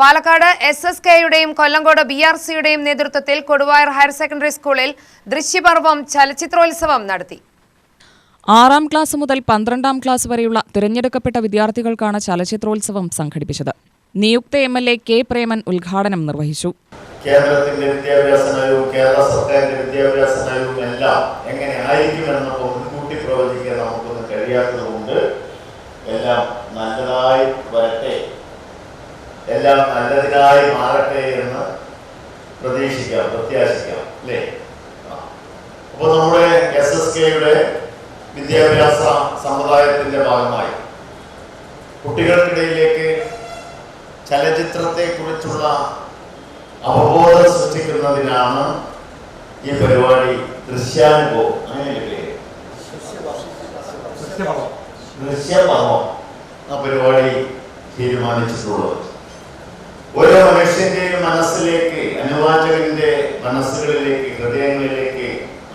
പാലക്കാട് SSKയുടെയും കൊല്ലങ്കോട് BRCയുടെയും നേതൃത്വത്തിൽ Koduvayur higher secondary സ്കൂളിൽ ദൃശ്യപർവം ചലച്ചിത്രോത്സവം നടത്തി. 6ാം ക്ലാസ് മുതൽ 12ാം ക്ലാസ് വരെയുള്ള തിരഞ്ഞെടുക്കപ്പെട്ട വിദ്യാർത്ഥികൾക്കാണ് ചലച്ചിത്രോത്സവം സംഘടിപ്പിച്ചത്. നിയുക്ത MLA K. പ്രേമൻ ഉദ്ഘാടനം നിർവഹിച്ചു. കേരളത്തിന്റെ വിദ്യാഭ്യാസ നയവും കേരള സർക്കാരിന്റെ വിദ്യാഭ്യാസ നയവും എല്ലാം എങ്ങനെ ആയിരിക്കുമെന്ന് മുൻകൂട്ടി പ്രവചിക്കാൻ നമുക്കൊന്നും കഴിയാത്തതുകൊണ്ട് എല്ലാം നല്ലതായി വരട്ടെ, എല്ലാം നല്ലതിനായി മാറട്ടെ എന്ന് പ്രതീക്ഷിക്കാം, പ്രത്യാശിക്കാം അല്ലേ. അപ്പോൾ നമ്മുടെ SSKയുടെ വിദ്യാഭ്യാസ സമുദായത്തിന്റെ ഭാഗമായി കുട്ടികൾക്കിടയിലേക്ക് ചലച്ചിത്രത്തെ കുറിച്ചുള്ള അവബോധം സൃഷ്ടിക്കുന്നതിനാണ് ഈ പരിപാടി ദൃശ്യാനുഭവം ദൃശ്യപർവം ആ പരിപാടി തീരുമാനിച്ചിട്ടുള്ളത്. ഓരോ മനുഷ്യന്റെയും മനസ്സിലേക്ക്, അനുവാചകന്റെ മനസ്സുകളിലേക്ക്, ഹൃദയങ്ങളിലേക്ക്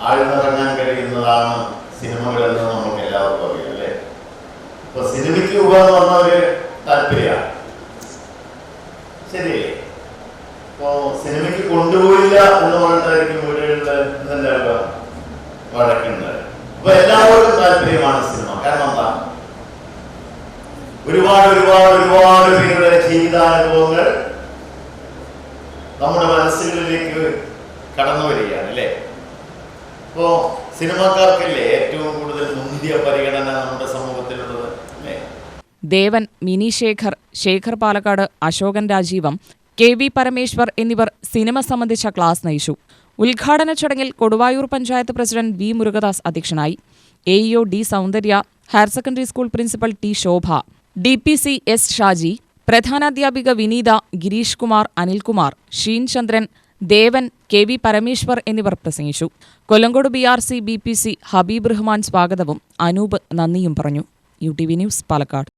ആഴ്ന്നിറങ്ങാൻ കഴിയുന്നതാണ് സിനിമകളെന്ന് നമുക്ക് എല്ലാവർക്കും അറിയാം അല്ലേ. ഇപ്പൊ സിനിമയ്ക്ക് പോവുക എന്ന് പറഞ്ഞ ഒരു താല്പര്യമാണ്, ശരിയല്ലേ. ഇപ്പോ സിനിമയ്ക്ക് കൊണ്ടുപോയില്ല എന്ന് പറഞ്ഞിട്ടായിരിക്കും വീടുകളിൽ എന്തുണ്ടാവുക, വഴക്കുണ്ടാവുക. അപ്പൊ എല്ലാവർക്കും താല്പര്യമാണ് സിനിമ. കാരണം എന്താ, ഒരുപാട് ഒരുപാട് ഒരുപാട് പേരുടെ ജീവിതാനുഭവങ്ങൾ നമ്മുടെ മനസ്സുകളിലേക്ക് കടന്നു വരികയാണ് അല്ലേ. ഇപ്പോ സിനിമാക്കാർക്കല്ലേ ഏറ്റവും കൂടുതൽ മുന്തിയ പരിഗണന നമ്മുടെ സമൂഹത്തിലുള്ളത് അല്ലേ. ദേവൻ, മിനി ശേഖർ, ശേഖർ പാലക്കാട്, അശോകൻ രാജീവം, KV പരമേശ്വർ എന്നിവർ സിനിമ സംബന്ധിച്ച ക്ലാസ് നയിച്ചു. ഉദ്ഘാടന ചടങ്ങിൽ കൊടുവായൂർ പഞ്ചായത്ത് പ്രസിഡന്റ് V. മുരുകദാസ് അധ്യക്ഷനായി. AEO D. സൗന്ദര്യ, higher secondary school principal T. ശോഭ, DPC S. ഷാജി, പ്രധാനാധ്യാപിക വിനീത, ഗിരീഷ് കുമാർ, അനിൽകുമാർ, ഷീൻ ചന്ദ്രൻ, ദേവൻ, KV പരമേശ്വർ എന്നിവർ പ്രസംഗിച്ചു. കൊല്ലങ്കോട് BRC BPC ഹബീബ് റഹ്മാൻ സ്വാഗതവും അനൂപ് നന്ദിയും പറഞ്ഞു. UTV news, Palakkad.